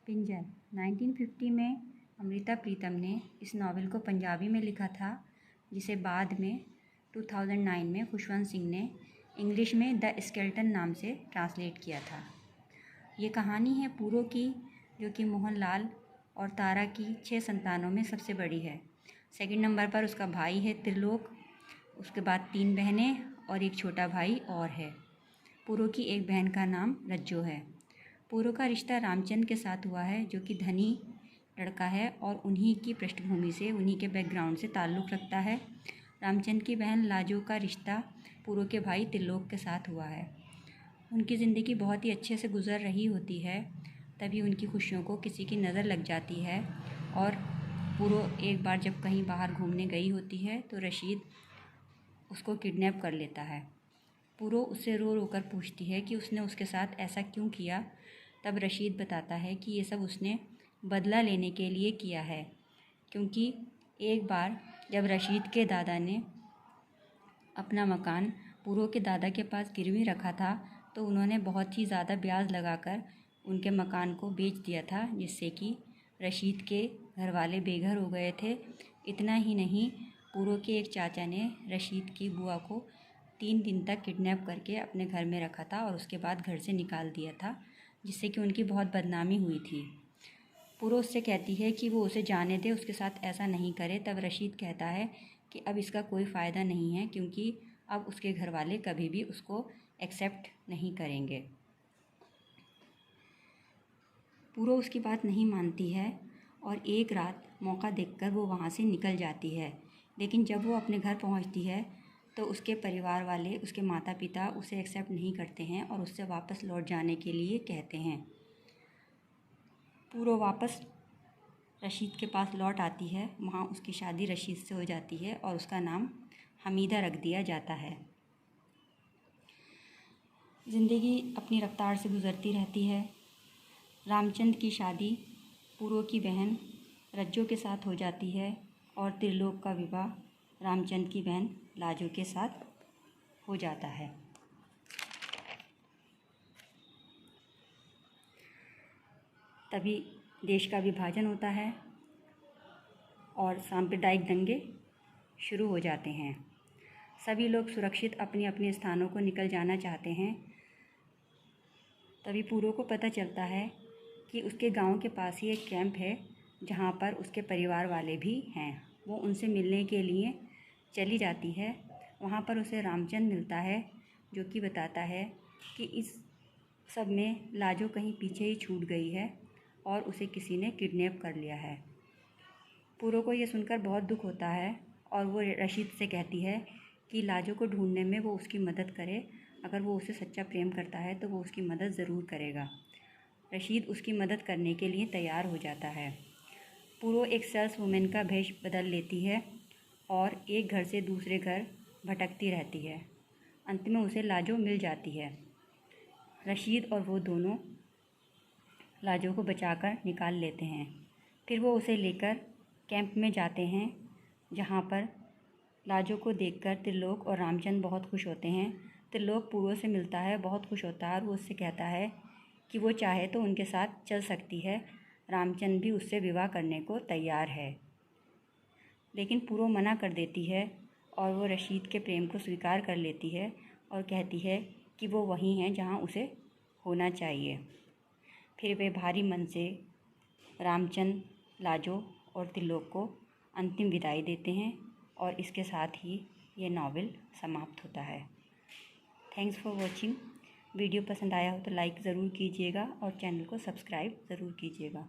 पिंजर 1950 में अमृता प्रीतम ने इस नावल को पंजाबी में लिखा था, जिसे बाद में 2009 में खुशवंत सिंह ने इंग्लिश में द स्केलेटन नाम से ट्रांसलेट किया था। ये कहानी है पूरो की, जो कि मोहनलाल और तारा की 6 संतानों में सबसे बड़ी है। सेकंड नंबर पर उसका भाई है त्रिलोक, उसके बाद 3 बहनें और एक छोटा भाई और है। पूरो की एक बहन का नाम रज्जो है। पूरो का रिश्ता रामचंद के साथ हुआ है, जो कि धनी लड़का है और उन्हीं की पृष्ठभूमि से, उन्हीं के बैकग्राउंड से ताल्लुक़ रखता है। रामचंद की बहन लाजो का रिश्ता पूरो के भाई त्रिलोक के साथ हुआ है। उनकी ज़िंदगी बहुत ही अच्छे से गुजर रही होती है, तभी उनकी खुशियों को किसी की नज़र लग जाती है और पूरो एक बार जब कहीं बाहर घूमने गई होती है तो रशीद उसको किडनैप कर लेता है। पूरो उससे रो रो कर पूछती है कि उसने उसके साथ ऐसा क्यों किया। तब रशीद बताता है कि ये सब उसने बदला लेने के लिए किया है, क्योंकि एक बार जब रशीद के दादा ने अपना मकान पूरो के दादा के पास गिरवी रखा था, तो उन्होंने बहुत ही ज़्यादा ब्याज लगाकर उनके मकान को बेच दिया था, जिससे कि रशीद के घर वाले बेघर हो गए थे। इतना ही नहीं, पूरो के एक चाचा ने रशीद की बुआ को 3 दिन तक किडनैप करके अपने घर में रखा था और उसके बाद घर से निकाल दिया था, जिससे कि उनकी बहुत बदनामी हुई थी। पूरो उससे कहती है कि वो उसे जाने दे, उसके साथ ऐसा नहीं करे। तब रशीद कहता है कि अब इसका कोई फ़ायदा नहीं है, क्योंकि अब उसके घर वाले कभी भी उसको एक्सेप्ट नहीं करेंगे। पूरो उसकी बात नहीं मानती है और एक रात मौका देखकर वो वहाँ से निकल जाती है। लेकिन जब वो अपने घर पहुँचती है तो उसके परिवार वाले, उसके माता पिता उसे एक्सेप्ट नहीं करते हैं और उससे वापस लौट जाने के लिए कहते हैं। पूरो वापस रशीद के पास लौट आती है। वहाँ उसकी शादी रशीद से हो जाती है और उसका नाम हमीदा रख दिया जाता है। ज़िंदगी अपनी रफ्तार से गुज़रती रहती है। रामचंद की शादी पूरो की बहन रज्जो के साथ हो जाती है और त्रिलोक का विवाह रामचंद की बहन लाजो के साथ हो जाता है। तभी देश का विभाजन होता है और सांप्रदायिक दंगे शुरू हो जाते हैं। सभी लोग सुरक्षित अपने अपने स्थानों को निकल जाना चाहते हैं। तभी पूरो को पता चलता है कि उसके गांव के पास ही एक कैंप है, जहां पर उसके परिवार वाले भी हैं। वो उनसे मिलने के लिए चली जाती है। वहां पर उसे रामचंद मिलता है, जो कि बताता है कि इस सब में लाजो कहीं पीछे ही छूट गई है और उसे किसी ने किडनैप कर लिया है। पूरो को ये सुनकर बहुत दुख होता है और वो रशीद से कहती है कि लाजो को ढूंढने में वो उसकी मदद करे। अगर वो उसे सच्चा प्रेम करता है तो वो उसकी मदद ज़रूर करेगा। रशीद उसकी मदद करने के लिए तैयार हो जाता है। पूरो एक सेल्स वुमेन का भेष बदल लेती है और एक घर से दूसरे घर भटकती रहती है। अंत में उसे लाजो मिल जाती है। रशीद और वो दोनों लाजो को बचाकर निकाल लेते हैं। फिर वो उसे लेकर कैंप में जाते हैं, जहाँ पर लाजो को देखकर त्रिलोक और रामचंद बहुत खुश होते हैं। त्रिलोक पूरो से मिलता है, बहुत खुश होता है और वो उससे कहता है कि वो चाहे तो उनके साथ चल सकती है। रामचंद भी उससे विवाह करने को तैयार है, लेकिन पूरो मना कर देती है और वो रशीद के प्रेम को स्वीकार कर लेती है और कहती है कि वो वहीं है जहाँ उसे होना चाहिए। फिर वे भारी मन से रामचंद, लाजो और त्रिलोक को अंतिम विदाई देते हैं और इसके साथ ही ये नावल समाप्त होता है। Thanks for watching. वीडियो पसंद आया हो तो लाइक ज़रूर कीजिएगा और चैनल को सब्सक्राइब ज़रूर कीजिएगा।